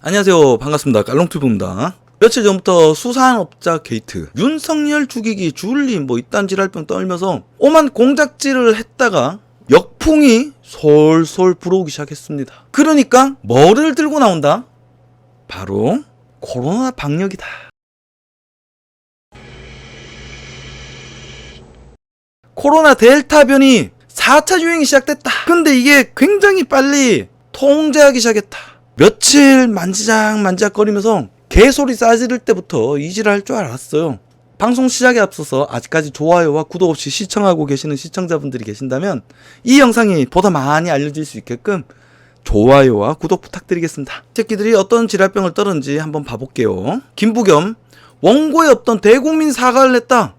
안녕하세요. 반갑습니다. 깔롱튜브입니다. 며칠 전부터 수산업자 게이트, 윤석열 죽이기, 줄리 이딴 지랄병 떨면서 오만 공작질을 했다가 역풍이 솔솔 불어오기 시작했습니다. 그러니까 뭐를 들고 나온다? 바로 코로나 방역이다. 코로나 델타 변이 4차 유행이 시작됐다. 근데 이게 굉장히 빨리 통제하기 시작했다. 며칠 만지작거리면서 개소리 싸지를 때부터 이지를 할 줄 알았어요. 방송 시작에 앞서서 아직까지 좋아요와 구독 없이 시청하고 계시는 시청자분들이 계신다면 이 영상이 보다 많이 알려질 수 있게끔 좋아요와 구독 부탁드리겠습니다. 새끼들이 어떤 지랄병을 떨었는지 한번 봐볼게요. 김부겸, 원고에 없던 대국민 사과를 냈다.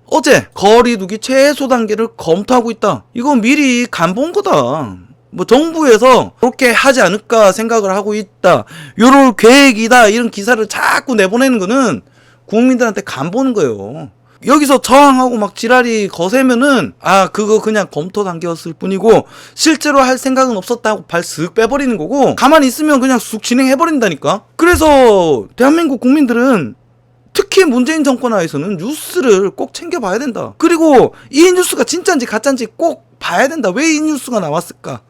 어제 거리두기 최소 단계를 검토하고 있다. 이거 미리 간 본 거다. 정부에서 그렇게 하지 않을까 생각을 하고 있다. 요럴 계획이다. 이런 기사를 자꾸 내보내는 거는 국민들한테 간 보는 거예요. 여기서 저항하고 막 지랄이 거세면은 그거 그냥 검토 단계였을 뿐이고 실제로 할 생각은 없었다고 발 쓱 빼버리는 거고 가만히 있으면 그냥 쑥 진행해버린다니까. 그래서 대한민국 국민들은 특히 문재인 정권 하에서는 뉴스를 꼭 챙겨봐야 된다. 그리고 이 뉴스가 진짜인지 가짜인지 꼭 봐야 된다. 왜 이 뉴스가 나왔을까?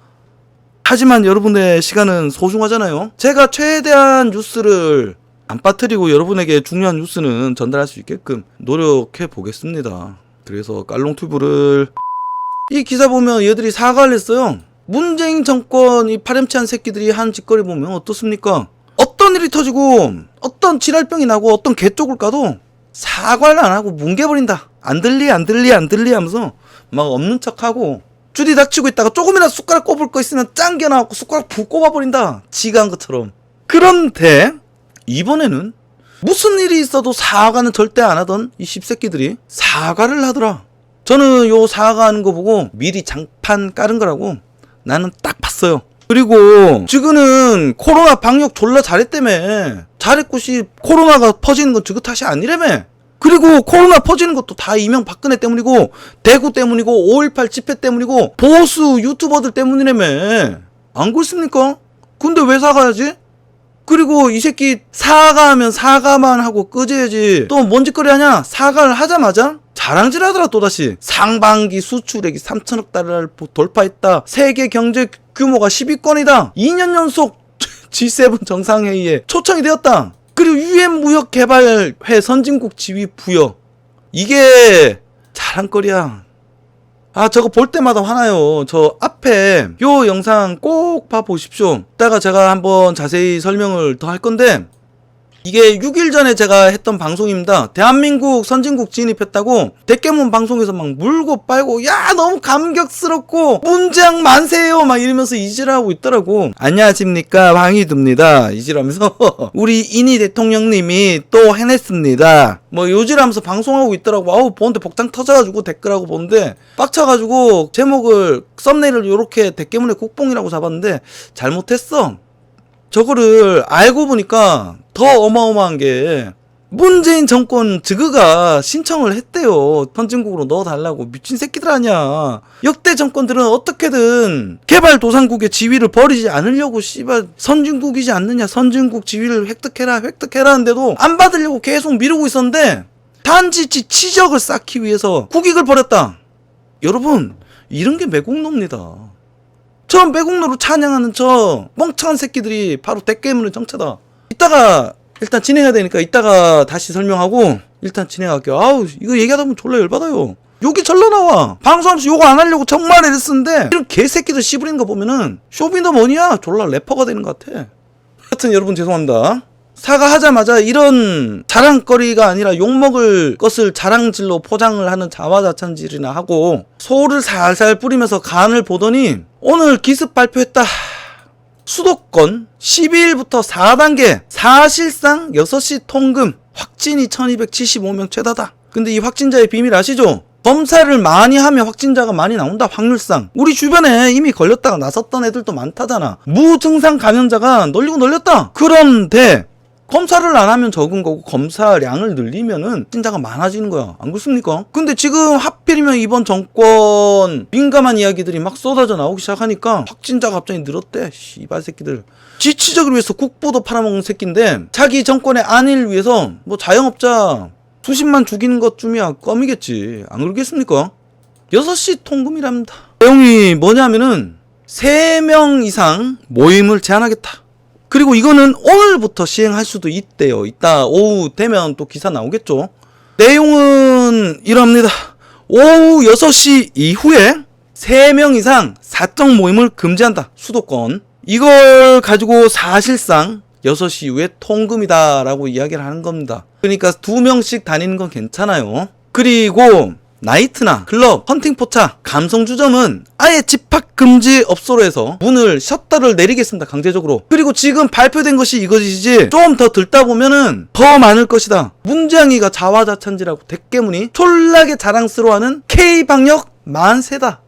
하지만 여러분의 시간은 소중하잖아요. 제가 최대한 뉴스를 안 빠뜨리고 여러분에게 중요한 뉴스는 전달할 수 있게끔 노력해 보겠습니다. 그래서 깔롱튜브를 이 기사 보면 얘들이 사과를 했어요. 문재인 정권 이 파렴치한 새끼들이 한 짓거리 보면 어떻습니까? 어떤 일이 터지고 어떤 지랄병이 나고 어떤 개쪽을 까도 사과를 안 하고 뭉개버린다. 안 들리 하면서 막 없는 척하고 주디 닥치고 있다가 조금이라도 숟가락 꼽을 거 있으면 짱겨 나와갖고 숟가락 푹 꼽아버린다. 지가 한 것처럼. 그런데 이번에는 무슨 일이 있어도 사과는 절대 안 하던 이 씹새끼들이 사과를 하더라. 저는 요 사과하는 거 보고 미리 장판 깔은 거라고 나는 딱 봤어요. 그리고 지금은 코로나 방역 졸라 잘했다며. 잘했고시 코로나가 퍼지는 건 저거 탓이 아니라며. 그리고 코로나 퍼지는 것도 다 이명박근혜 때문이고 대구 때문이고 5.18 집회 때문이고 보수 유튜버들 때문이라며. 안 그렇습니까? 근데 왜 사과하지? 그리고 이 새끼 사과하면 사과만 하고 끄재야지. 또 뭔 짓거리 하냐? 사과를 하자마자 자랑질 하더라. 또다시 상반기 수출액이 3천억 달러를 돌파했다. 세계 경제 규모가 10위권이다. 2년 연속 G7 정상회의에 초청이 되었다. 그리고 UN 무역개발회 선진국 지위 부여. 이게 자랑거리야. 저거 볼 때마다 화나요. 저 앞에 요 영상 꼭 봐보십시오. 이따가 제가 한번 자세히 설명을 더 할 건데 이게 6일 전에 제가 했던 방송입니다. 대한민국 선진국 진입했다고 대깨문 방송에서 막 물고 빨고 너무 감격스럽고 문장 만세요 막 이러면서 이질하고 있더라고. 안녕하십니까 황희두입니다 이질하면서 우리 이니 대통령님이 또 해냈습니다 요질하면서 방송하고 있더라고. 보는데 복장 터져가지고 댓글하고 보는데 빡쳐가지고 제목을 썸네일을 요렇게 대깨문의 국뽕이라고 잡았는데 잘못했어. 저거를 알고 보니까 더 어마어마한 게 문재인 정권 저거가 신청을 했대요. 선진국으로 넣어달라고. 미친 새끼들 아니야. 역대 정권들은 어떻게든 개발도상국의 지위를 버리지 않으려고 씨발 선진국이지 않느냐. 선진국 지위를 획득해라 하는데도 안 받으려고 계속 미루고 있었는데 단지 치적을 쌓기 위해서 국익을 버렸다. 여러분 이런 게 매국노입니다. 저 매국노로 찬양하는 저 멍청한 새끼들이 바로 대깨문의 정체다. 이따가 일단 진행해야 되니까 이따가 다시 설명하고 일단 진행할게요. 이거 얘기하다 보면 졸라 열받아요. 욕이 절로 나와. 방송하면서 욕 안 하려고 정말 애를 쓰는데 이런 개새끼들 씨부리는 거 보면은 쇼미더머니야. 졸라 래퍼가 되는 것 같아. 하여튼 여러분 죄송합니다. 사과하자마자 이런 자랑거리가 아니라 욕먹을 것을 자랑질로 포장을 하는 자화자찬질이나 하고 소를 살살 뿌리면서 간을 보더니 오늘 기습 발표했다. 수도권 12일부터 4단계 사실상 6시 통금 확진이 1275명 최다다. 근데 이 확진자의 비밀 아시죠? 검사를 많이 하면 확진자가 많이 나온다. 확률상 우리 주변에 이미 걸렸다가 나섰던 애들도 많다잖아. 무증상 감염자가 널리고 널렸다. 그런데 검사를 안 하면 적은 거고 검사량을 늘리면은 확진자가 많아지는 거야. 안 그렇습니까? 근데 지금 하필이면 이번 정권 민감한 이야기들이 막 쏟아져 나오기 시작하니까 확진자가 갑자기 늘었대. 씨발 새끼들. 지치적을 위해서 국보도 팔아먹는 새끼인데 자기 정권의 안위를 위해서 뭐 자영업자 수십만 죽이는 것쯤이야 껌이겠지. 안 그러겠습니까? 6시 통금이랍니다. 내용이 뭐냐면은 3명 이상 모임을 제한하겠다. 그리고 이거는 오늘부터 시행할 수도 있대요. 이따 오후 되면 또 기사 나오겠죠. 내용은 이럽니다. 오후 6시 이후에 3명 이상 사적 모임을 금지한다. 수도권. 이걸 가지고 사실상 6시 이후에 통금이다 라고 이야기를 하는 겁니다. 그러니까 2명씩 다니는 건 괜찮아요. 그리고 나이트나 클럽, 헌팅포차, 감성주점은 아예 집합금지 업소로 해서 문을 셔터를 내리겠습니다. 강제적으로. 그리고 지금 발표된 것이 이것이지 좀 더 듣다 보면은 더 많을 것이다. 문재영이가 자화자찬지라고 대깨문이 졸라게 자랑스러워하는 K방역 만세다.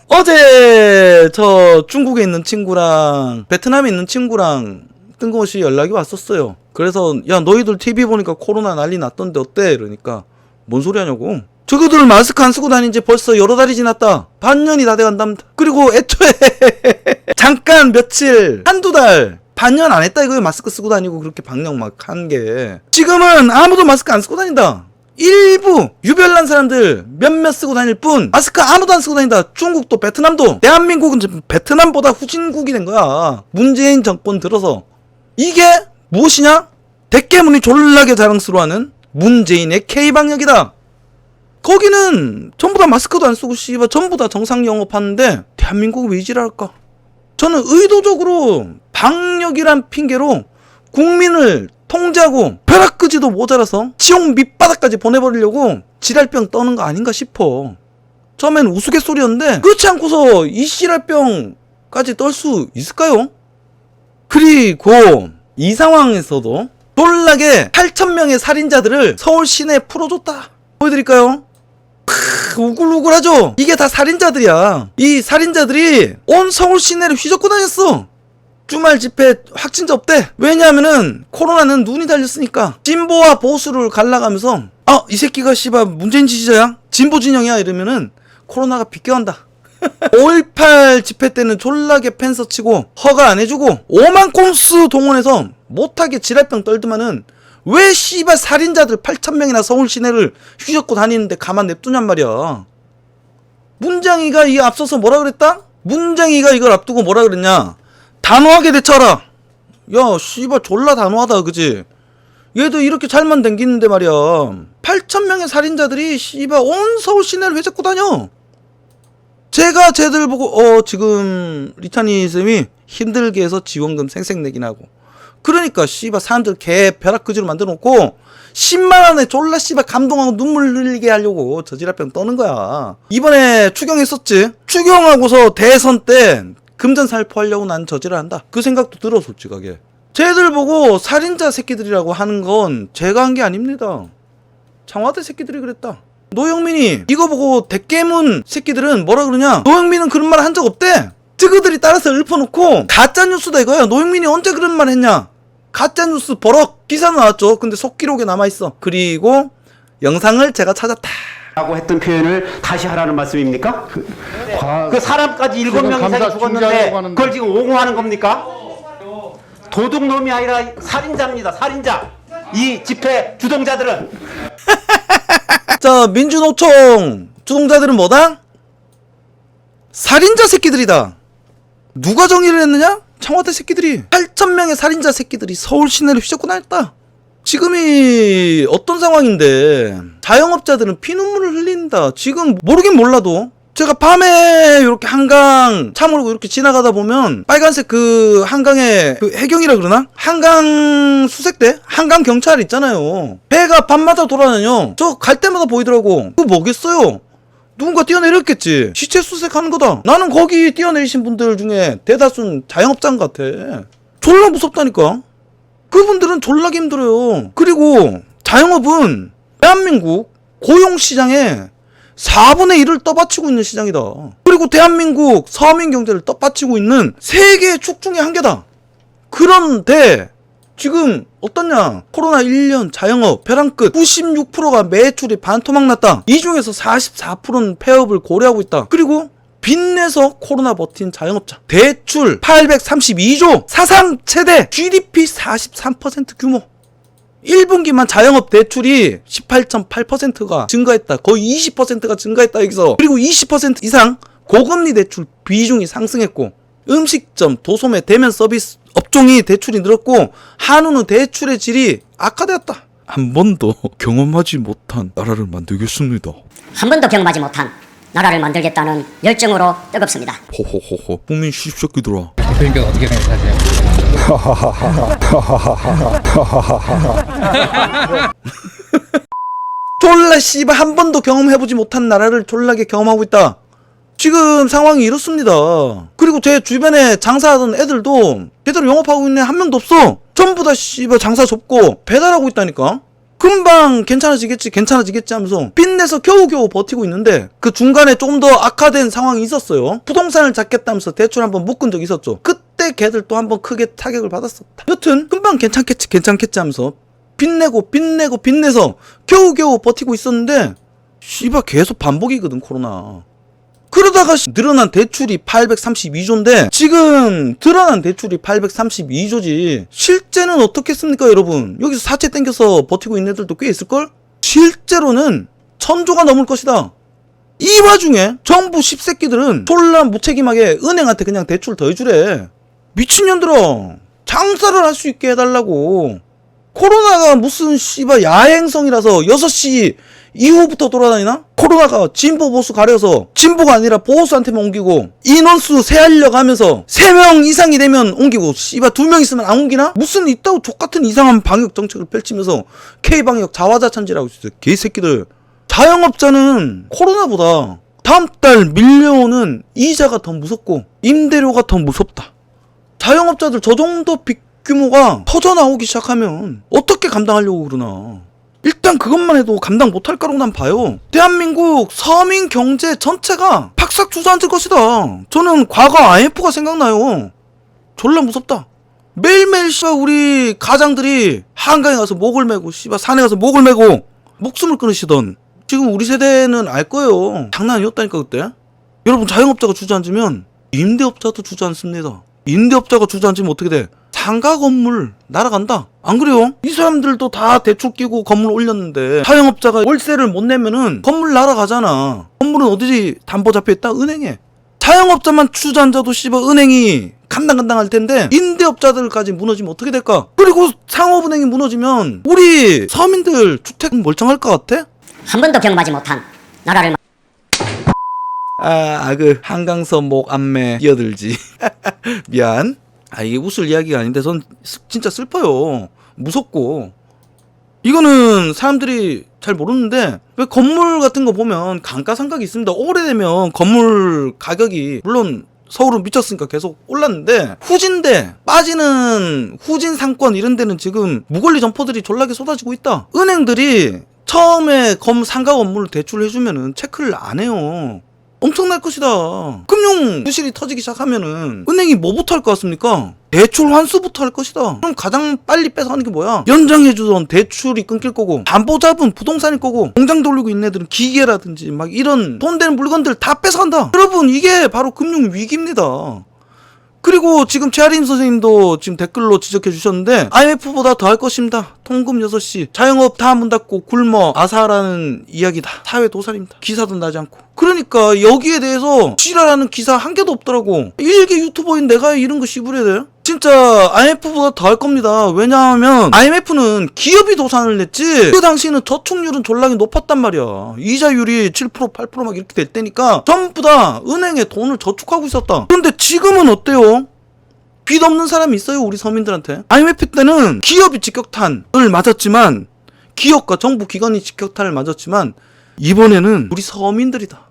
어제 저 중국에 있는 친구랑 베트남에 있는 친구랑 뜬금없이 연락이 왔었어요. 그래서 야 너희들 TV 보니까 코로나 난리 났던데 어때? 이러니까 뭔 소리 하냐고. 저거들 마스크 안 쓰고 다닌 지 벌써 여러 달이 지났다. 반년이 다 돼간답니다. 그리고 애초에 잠깐 며칠 한두 달 반년 안 했다 이거예요. 마스크 쓰고 다니고 그렇게 방역 막 한 게. 지금은 아무도 마스크 안 쓰고 다닌다. 일부 유별난 사람들 몇몇 쓰고 다닐 뿐 마스크 아무도 안 쓰고 다닌다. 중국도 베트남도. 대한민국은 베트남보다 후진국이 된 거야. 문재인 정권 들어서. 이게 무엇이냐? 대깨문이 졸라게 자랑스러워하는 문재인의 K방역이다. 거기는 전부 다 마스크도 안 쓰고 씨발 전부 다 정상 영업하는데 대한민국은 왜 이지랄할까? 저는 의도적으로 방역이란 핑계로 국민을 통제하고 벼락끄지도 모자라서 지옥 밑바닥까지 보내버리려고 지랄병 떠는 거 아닌가 싶어. 처음엔 우스갯소리였는데 그렇지 않고서 이 지랄병까지 떨 수 있을까요? 그리고 이 상황에서도 졸라게 8,000명의 살인자들을 서울 시내에 풀어줬다. 보여드릴까요? 우글우글하죠? 이게 다 살인자들이야. 이 살인자들이 온 서울 시내를 휘젓고 다녔어. 주말 집회 확진자 없대. 왜냐하면은 코로나는 눈이 달렸으니까. 진보와 보수를 갈라가면서 이 새끼가 씨발 문재인 지지자야? 진보 진영이야? 이러면은 코로나가 비껴간다. 5.18 집회 때는 졸라게 펜서 치고 허가 안 해주고 5만 꼼수 동원해서 못하게 지랄병 떨더만은 왜 씨발 살인자들 8,000명이나 서울 시내를 휘젓고 다니는데 가만 냅두냔 말이야. 문장이가 이 앞서서 뭐라 그랬다? 문장이가 이걸 앞두고 뭐라 그랬냐? 단호하게 대처하라. 야 씨발 졸라 단호하다 그지? 얘도 이렇게 잘만 댕기는데 말이야. 8,000명의 살인자들이 씨발 온 서울 시내를 휘젓고 다녀. 제가 쟤들 보고 지금 리타니 쌤이 힘들게 해서 지원금 생색내긴 하고 그러니까 씨발 사람들 개 벼락끄지로 만들어 놓고 10만원에 졸라 씨발 감동하고 눈물 흘리게 하려고 저지랄병 떠는 거야. 이번에 추경했었지. 추경하고서 대선 때 금전살포하려고 난 저지랄 한다. 그 생각도 들어 솔직하게. 쟤들 보고 살인자 새끼들이라고 하는 건 제가 한 게 아닙니다. 청와대 새끼들이 그랬다. 노영민이 이거 보고 대깨문 새끼들은 뭐라 그러냐? 노영민은 그런 말 한 적 없대. 저그들이 따라서 읊어놓고 가짜뉴스다 이거야. 노영민이 언제 그런 말 했냐? 가짜뉴스 버럭 기사 나왔죠. 근데 속기록에 남아있어. 그리고 영상을 제가 찾았다 라고 했던 표현을 다시 하라는 말씀입니까? 그 사람까지 7명 이상이 죽었는데 그걸 지금 옹호하는 겁니까? 도둑놈이 아니라 살인자입니다. 살인자. 이 집회 주동자들은 자 민주노총 주동자들은 뭐다? 살인자 새끼들이다. 누가 정의를 했느냐? 청와대 새끼들이. 8,000명의 살인자 새끼들이 서울 시내를 휘젓고 다녔다. 지금이 어떤 상황인데 자영업자들은 피눈물을 흘린다. 지금 모르긴 몰라도 제가 밤에 이렇게 한강 차 몰고 이렇게 지나가다 보면 빨간색 그 한강에 그 해경이라 그러나? 한강 수색대? 한강 경찰 있잖아요. 배가 밤마다 돌아다녀. 저 갈 때마다 보이더라고. 그거 뭐겠어요? 누군가 뛰어내렸겠지. 시체 수색하는 거다. 나는 거기 뛰어내리신 분들 중에 대다수는 자영업자인 것 같아. 졸라 무섭다니까. 그분들은 졸라게 힘들어요. 그리고 자영업은 대한민국 고용시장에 4분의 1을 떠받치고 있는 시장이다. 그리고 대한민국 서민 경제를 떠받치고 있는 세계의 축 중에 한 개다. 그런데 지금 어떻냐? 코로나 1년 자영업 벼랑 끝 96%가 매출이 반토막 났다. 이 중에서 44%는 폐업을 고려하고 있다. 그리고 빚내서 코로나 버틴 자영업자. 대출 832조, 사상 최대, GDP 43% 규모. 1분기만 자영업 대출이 18.8%가 증가했다. 거의 20%가 증가했다 여기서. 그리고 20% 이상 고금리 대출 비중이 상승했고, 음식점, 도소매, 대면 서비스 업종이 대출이 늘었고, 한우는 대출의 질이 악화되었다. 한 번도 경험하지 못한 나라를 만들겠습니다. 한 번도 경험하지 못한 나라를 만들겠다는 열정으로 뜨겁습니다. 호호호호, 국민 십새끼들아. 대표님께서 어떻게 생각하세요? 졸라 씨발 한 번도 경험해보지 못한 나라를 졸라게 경험하고 있다. 지금 상황이 이렇습니다. 그리고 제 주변에 장사하던 애들도 제대로 영업하고 있는 애 한 명도 없어. 전부 다 씨발 장사 접고 배달하고 있다니까. 금방 괜찮아지겠지 하면서 빚내서 겨우겨우 버티고 있는데, 그 중간에 조금 더 악화된 상황이 있었어요. 부동산을 잡겠다면서 대출 한번 묶은 적이 있었죠. 그때 걔들 또 한번 크게 타격을 받았었다. 여튼 금방 괜찮겠지 하면서 빚내서 겨우겨우 버티고 있었는데, 씨발 계속 반복이거든 코로나. 그러다가 늘어난 대출이 832조인데 지금 드러난 대출이 832조지 실제는 어떻겠습니까 여러분? 여기서 사채 땡겨서 버티고 있는 애들도 꽤 있을걸? 실제로는 1000조가 넘을 것이다. 이 와중에 정부 십새끼들은 졸라 무책임하게 은행한테 그냥 대출 더 해주래. 미친년들아, 장사를 할 수 있게 해달라고. 코로나가 무슨 씨발 야행성이라서 6시 이후부터 돌아다니나? 코로나가 진보 보수 가려서 진보가 아니라 보수한테만 옮기고, 인원수 세하려고 하면서 3명 이상이 되면 옮기고, 씨발 2명 있으면 안 옮기나? 무슨 있다고 족같은 이상한 방역 정책을 펼치면서 K방역 자화자찬지라고 있어요. 개새끼들. 자영업자는 코로나보다 다음 달 밀려오는 이자가 더 무섭고 임대료가 더 무섭다. 자영업자들 저 정도 빚 규모가 터져나오기 시작하면 어떻게 감당하려고 그러나. 일단 그것만 해도 감당 못할 거라고 난 봐요. 대한민국 서민 경제 전체가 팍싹 주저앉을 것이다. 저는 과거 IMF가 생각나요. 졸라 무섭다. 매일매일 씨발 우리 가장들이 한강에 가서 목을 메고 씨발 산에 가서 목을 메고 목숨을 끊으시던, 지금 우리 세대는 알 거예요. 장난 아니었다니까 그때. 여러분, 자영업자가 주저앉으면 임대업자도 주저앉습니다. 임대업자가 주저앉으면 어떻게 돼? 상가 건물 날아간다. 안 그래요? 이 사람들도 다 대출 끼고 건물 올렸는데 자영업자가 월세를 못 내면은 건물 날아가잖아. 건물은 어디지? 담보 잡혀있다? 은행에. 자영업자만 주저앉아도 씨발 은행이 간당간당할 텐데 임대업자들까지 무너지면 어떻게 될까? 그리고 상업은행이 무너지면 우리 서민들 주택 멀쩡할 것 같아? 한 번도 경험하지 못한 나라를 그 한강서 목 안매 끼어들지. 미안. 이게 웃을 이야기가 아닌데 전 진짜 슬퍼요. 무섭고. 이거는 사람들이 잘 모르는데, 왜 건물 같은 거 보면 감가상각이 있습니다. 오래되면 건물 가격이, 물론 서울은 미쳤으니까 계속 올랐는데, 후진대 빠지는 후진 상권 이런 데는 지금 무권리 점포들이 졸라게 쏟아지고 있다. 은행들이 처음에 상가 건물을 대출을 해주면은 체크를 안 해요. 엄청날 것이다. 금융 부실이 터지기 시작하면은 은행이 뭐부터 할 것 같습니까? 대출 환수부터 할 것이다. 그럼 가장 빨리 뺏어가는 게 뭐야? 연장해주던 대출이 끊길 거고, 담보 잡은 부동산일 거고, 공장 돌리고 있는 애들은 기계라든지 막 이런 돈 되는 물건들 다 뺏어간다. 여러분, 이게 바로 금융 위기입니다. 그리고 지금 최아림 선생님도 지금 댓글로 지적해 주셨는데, IMF보다 더 할 것입니다. 통금 6시. 자영업 다 문 닫고 굶어 아사라는 이야기다. 사회 도살입니다. 기사도 나지 않고. 그러니까 여기에 대해서 지랄하는 기사 한 개도 없더라고. 일개 유튜버인 내가 이런 거 씹으려야 돼? 진짜 IMF보다 더 할 겁니다. 왜냐하면 IMF는 기업이 도산을 냈지, 그 당시에는 저축률은 졸라게 높았단 말이야. 이자율이 7% 8% 막 이렇게 될 때니까 전부 다 은행에 돈을 저축하고 있었다. 그런데 지금은 어때요? 빚 없는 사람이 있어요, 우리 서민들한테? IMF 때는 기업이 직격탄을 맞았지만, 기업과 정부 기관이 직격탄을 맞았지만, 이번에는 우리 서민들이다.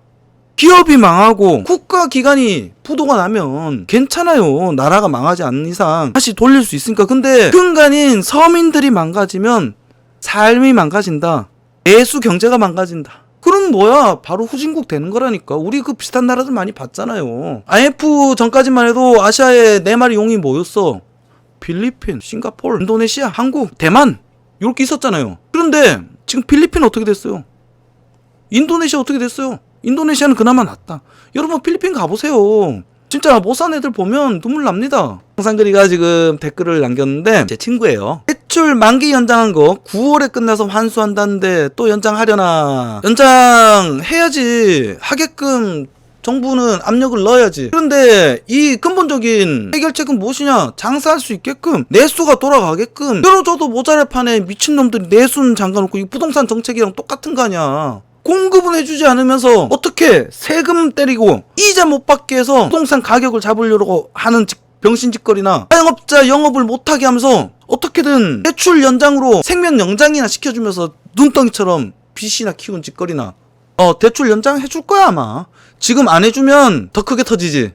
기업이 망하고 국가기관이 부도가 나면 괜찮아요. 나라가 망하지 않는 이상 다시 돌릴 수 있으니까. 근데 근간인 서민들이 망가지면 삶이 망가진다. 내수 경제가 망가진다. 그럼 뭐야? 바로 후진국 되는 거라니까. 우리 그 비슷한 나라들 많이 봤잖아요. IMF 전까지만 해도 아시아에 4마리 용이 뭐였어? 필리핀, 싱가포르, 인도네시아, 한국, 대만 이렇게 있었잖아요. 그런데 지금 필리핀 어떻게 됐어요? 인도네시아 어떻게 됐어요? 인도네시아는 그나마 낫다. 여러분 필리핀 가보세요. 진짜 못 산 애들 보면 눈물 납니다. 상상그리가 지금 댓글을 남겼는데 제 친구예요. 대출 만기 연장한 거 9월에 끝나서 환수한다는데 또 연장하려나? 연장해야지. 하게끔 정부는 압력을 넣어야지. 그런데 이 근본적인 해결책은 무엇이냐? 장사할 수 있게끔 내수가 돌아가게끔 열어줘도 모자랄 판에 미친놈들이 내수는 잠가놓고 이 부동산 정책이랑 똑같은 거 아니야. 공급은 해주지 않으면서 어떻게 세금 때리고 이자 못 받게 해서 부동산 가격을 잡으려고 하는 병신짓거리나 자영업자 영업을 못하게 하면서 어떻게든 대출 연장으로 생명 연장이나 시켜주면서 눈덩이처럼 빚이나 키운 짓거리나 대출 연장 해줄 거야 아마. 지금 안 해주면 더 크게 터지지.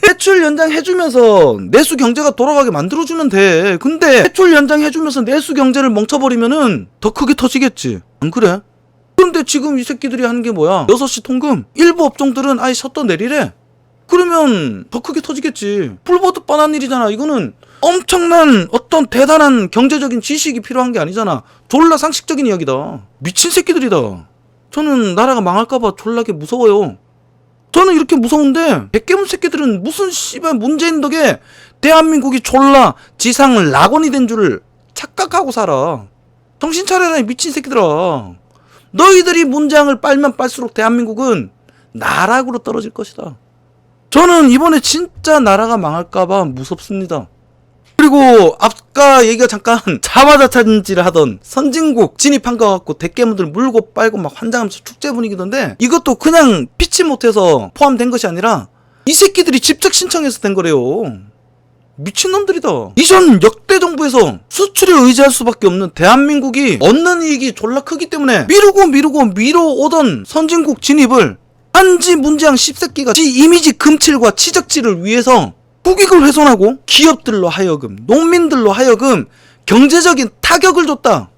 대출 연장 해주면서 내수 경제가 돌아가게 만들어주면 돼. 근데 대출 연장 해주면서 내수 경제를 멈춰버리면은 더 크게 터지겠지. 안 그래? 그런데 지금 이 새끼들이 하는 게 뭐야? 6시 통금. 일부 업종들은 아예 셔터 내리래. 그러면 더 크게 터지겠지. 불보듯 뻔한 일이잖아. 이거는 엄청난 어떤 대단한 경제적인 지식이 필요한 게 아니잖아. 졸라 상식적인 이야기다. 미친 새끼들이다. 저는 나라가 망할까봐 졸라게 무서워요. 저는 이렇게 무서운데 백개문 새끼들은 무슨 씨발 문재인 덕에 대한민국이 졸라 지상 낙원이 된 줄을 착각하고 살아. 정신 차려라 이 미친 새끼들아. 너희들이 문장을 빨면 빨수록 대한민국은 나락으로 떨어질 것이다. 저는 이번에 진짜 나라가 망할까봐 무섭습니다. 그리고 아까 얘기가 잠깐 자화자찬질을 하던 선진국 진입한 거 갖고 대깨문들 물고 빨고 막 환장하면서 축제 분위기던데 이것도 그냥 피치 못해서 포함된 것이 아니라 이 새끼들이 직접 신청해서 된 거래요. 미친놈들이다. 이전 역대 정부에서 수출에 의지할 수밖에 없는 대한민국이 얻는 이익이 졸라 크기 때문에 미뤄오던 선진국 진입을 한지 문재양 씹새끼가 지 이미지 금칠과 치적질을 위해서 국익을 훼손하고 기업들로 하여금 농민들로 하여금 경제적인 타격을 줬다.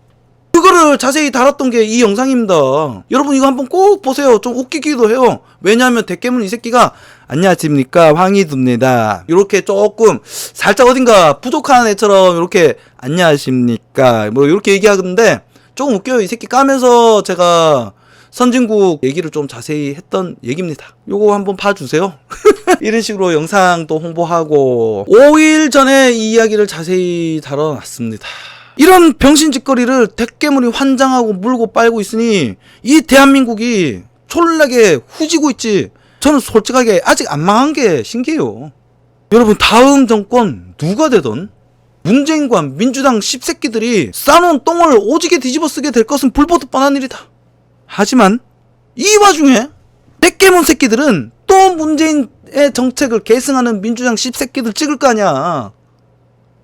그거를 자세히 다뤘던 게 이 영상입니다. 여러분 이거 한번 꼭 보세요. 좀 웃기기도 해요. 왜냐하면 대깨문 이 새끼가 안녕하십니까 황희두입니다. 이렇게 조금 살짝 어딘가 부족한 애처럼 이렇게 안녕하십니까 뭐 이렇게 얘기하는데 조금 웃겨요. 이 새끼 까면서 제가 선진국 얘기를 좀 자세히 했던 얘기입니다. 요거 한번 봐주세요. 이런 식으로 영상도 홍보하고 5일 전에 이 이야기를 자세히 다뤄놨습니다. 이런 병신짓거리를 대깨문이 환장하고 물고 빨고 있으니 이 대한민국이 촐라게 후지고 있지. 저는 솔직하게 아직 안 망한 게 신기해요. 여러분 다음 정권 누가 되던 문재인과 민주당 씹새끼들이 싸놓은 똥을 오지게 뒤집어 쓰게 될 것은 불보듯 뻔한 일이다. 하지만 이 와중에 대깨문 새끼들은 또 문재인의 정책을 계승하는 민주당 씹새끼들 찍을 거 아니야.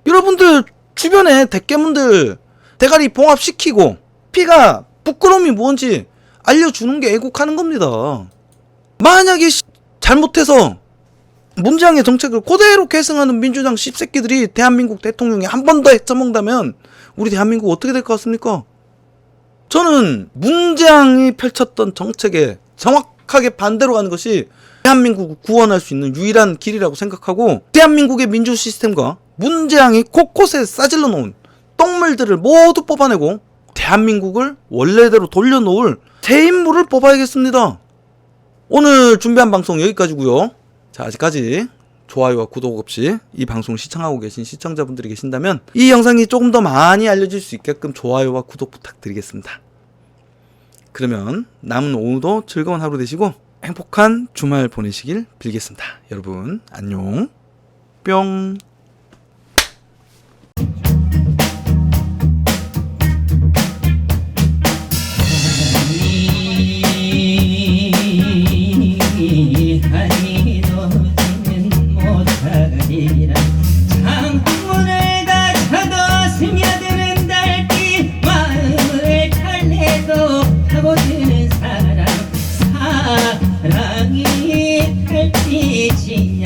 여러분들 주변에 대깨문들 대가리 봉합시키고 피가 부끄러움이 뭔지 알려주는 게 애국하는 겁니다. 만약에 잘못해서 문재인의 정책을 그대로 계승하는 민주당 씹새끼들이 대한민국 대통령이 한 번 더 해쳐먹다면 우리 대한민국 어떻게 될 것 같습니까? 저는 문재인이 펼쳤던 정책에 정확하게 반대로 가는 것이 대한민국을 구원할 수 있는 유일한 길이라고 생각하고 대한민국의 민주 시스템과 문재인이 곳곳에 싸질러 놓은 똥물들을 모두 뽑아내고 대한민국을 원래대로 돌려놓을 새 인물을 뽑아야겠습니다. 오늘 준비한 방송 여기까지고요. 자, 아직까지 좋아요와 구독 없이 이 방송 시청하고 계신 시청자분들이 계신다면 이 영상이 조금 더 많이 알려질 수 있게끔 좋아요와 구독 부탁드리겠습니다. 그러면 남은 오후도 즐거운 하루 되시고 행복한 주말 보내시길 빌겠습니다. 여러분 안녕 뿅. 창문을 닫혀도 스며드는 달빛 마음을 달래도 파고드는 사랑 사랑이 달빛이냐